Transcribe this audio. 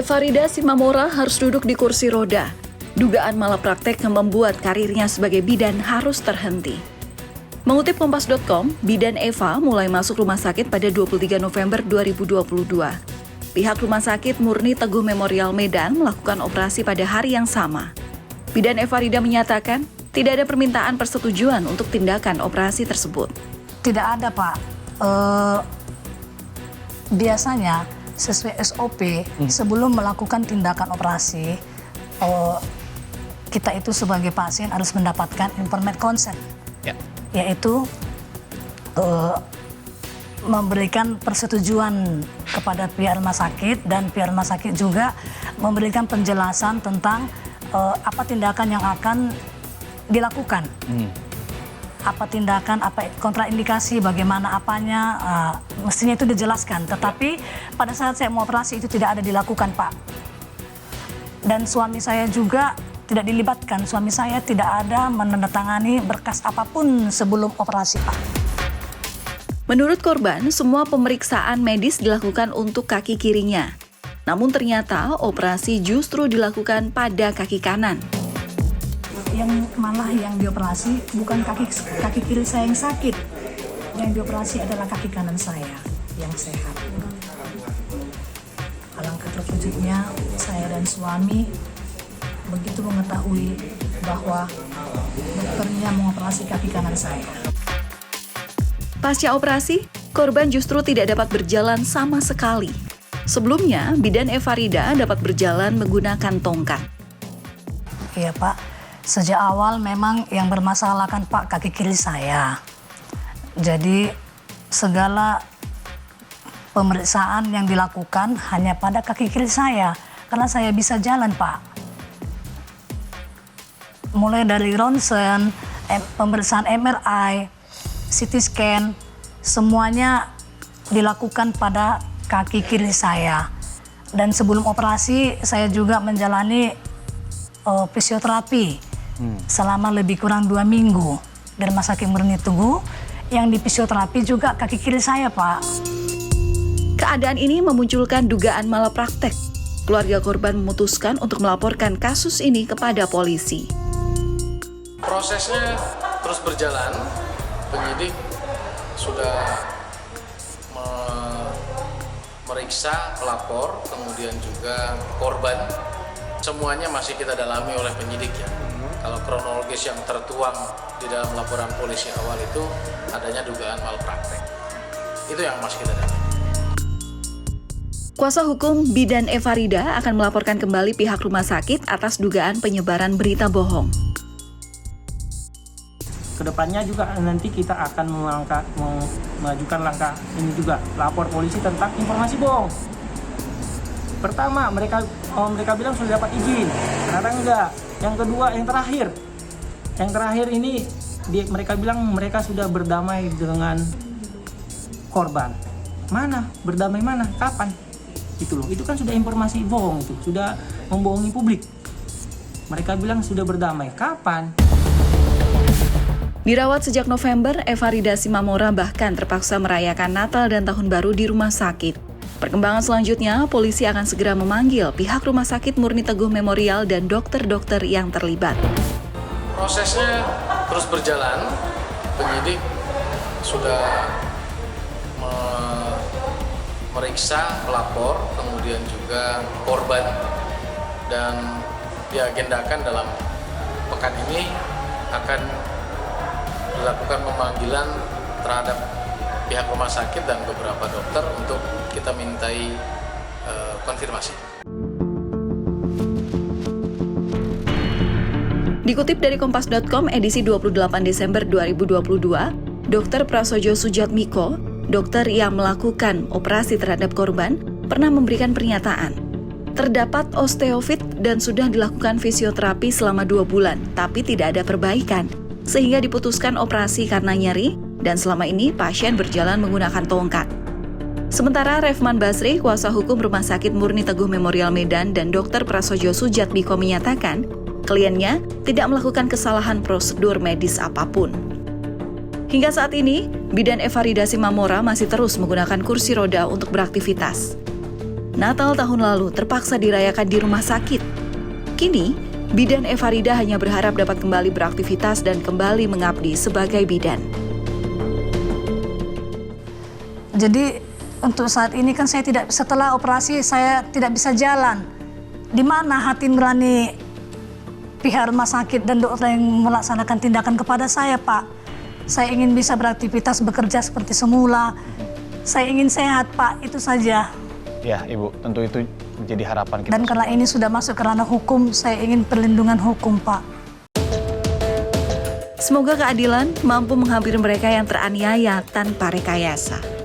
Evarida Simamora harus duduk di kursi roda. Dugaan malapraktek yang membuat karirnya sebagai bidan harus terhenti. Mengutip Kompas.com, bidan Eva mulai masuk rumah sakit pada 23 November 2022. Pihak Rumah Sakit Murni Teguh Memorial Medan melakukan operasi pada hari yang sama. Bidan Evarida menyatakan tidak ada permintaan persetujuan untuk tindakan operasi tersebut. Tidak ada, Pak. Biasanya sesuai SOP sebelum melakukan tindakan operasi, kita itu sebagai pasien harus mendapatkan informed consent, yaitu memberikan persetujuan kepada pihak rumah sakit, dan pihak rumah sakit juga memberikan penjelasan tentang apa tindakan yang akan dilakukan. Apa tindakan, apa kontraindikasi, bagaimana apanya, mestinya itu dijelaskan. Tetapi pada saat saya mau operasi itu tidak ada dilakukan, Pak. Dan suami saya juga tidak dilibatkan. Suami saya tidak ada menandatangani berkas apapun sebelum operasi, Pak. Menurut korban, semua pemeriksaan medis dilakukan untuk kaki kirinya. Namun ternyata operasi justru dilakukan pada kaki kanan. Yang malah yang dioperasi bukan kaki kiri saya yang sakit. Yang dioperasi adalah kaki kanan saya yang sehat. Alangkah terkejutnya saya dan suami begitu mengetahui bahwa dokternya mengoperasi kaki kanan saya. Pasca operasi, korban justru tidak dapat berjalan sama sekali. Sebelumnya, bidan Evarida dapat berjalan menggunakan tongkat. Iya, Pak. Sejak awal memang yang bermasalah kan, Pak, kaki kiri saya. Jadi segala pemeriksaan yang dilakukan hanya pada kaki kiri saya. Karena saya bisa jalan, Pak. Mulai dari ronsen, pemeriksaan MRI, CT scan, semuanya dilakukan pada kaki kiri saya. Dan sebelum operasi saya juga menjalani fisioterapi selama lebih kurang 2 minggu di Rumah Sakit Murni Teguh. Yang di fisioterapi juga kaki kiri saya, Pak. Keadaan ini memunculkan dugaan malapraktek. Keluarga korban memutuskan untuk melaporkan kasus ini kepada polisi. Prosesnya terus berjalan. Penyidik sudah meriksa pelapor, kemudian juga korban. Semuanya masih kita dalami oleh penyidik ya. Kalau kronologis yang tertuang di dalam laporan polisi awal itu adanya dugaan malpraktek. Itu yang masih kita dalami. Kuasa hukum bidan Evarida akan melaporkan kembali pihak rumah sakit atas dugaan penyebaran berita bohong. Kedepannya juga nanti kita akan mengajukan langkah ini juga, lapor polisi tentang informasi bohong. Pertama, mereka bilang sudah dapat izin, ternyata enggak. Yang kedua, yang terakhir ini mereka bilang mereka sudah berdamai dengan korban. Mana? Berdamai mana? Kapan? Itu loh. Itu kan sudah informasi bohong, itu sudah membohongi publik. Mereka bilang sudah berdamai. Kapan? Dirawat sejak November, Evarida Simamora bahkan terpaksa merayakan Natal dan Tahun Baru di rumah sakit. Perkembangan selanjutnya, polisi akan segera memanggil pihak Rumah Sakit Murni Teguh Memorial dan dokter-dokter yang terlibat. Prosesnya terus berjalan. Penyidik sudah meriksa pelapor, kemudian juga korban, dan diagendakan dalam pekan ini akan dilakukan pemanggilan terhadap pihak rumah sakit dan beberapa dokter untuk kita mintai konfirmasi. Dikutip dari Kompas.com edisi 28 Desember 2022, Dr. Prasojo Sujatmiko, dokter yang melakukan operasi terhadap korban, pernah memberikan pernyataan. Terdapat osteofit dan sudah dilakukan fisioterapi selama 2 bulan, tapi tidak ada perbaikan, sehingga diputuskan operasi karena nyeri, dan selama ini pasien berjalan menggunakan tongkat. Sementara Refman Basri, kuasa hukum Rumah Sakit Murni Teguh Memorial Medan dan Dr. Prasojo Sujatmiko menyatakan, kliennya tidak melakukan kesalahan prosedur medis apapun. Hingga saat ini, bidan Evarida Simamora masih terus menggunakan kursi roda untuk beraktivitas. Natal tahun lalu terpaksa dirayakan di rumah sakit. Kini, bidan Efarida hanya berharap dapat kembali beraktivitas dan kembali mengabdi sebagai bidan. Jadi untuk saat ini kan setelah operasi saya tidak bisa jalan. Di mana hati nurani pihak rumah sakit dan dokter yang melaksanakan tindakan kepada saya, Pak? Saya ingin bisa beraktivitas, bekerja seperti semula. Saya ingin sehat, Pak, itu saja. Ya, Ibu, tentu itu menjadi harapan kita. Dan karena ini sudah masuk ke ranah hukum, saya ingin perlindungan hukum, Pak. Semoga keadilan mampu menghampiri mereka yang teraniaya tanpa rekayasa.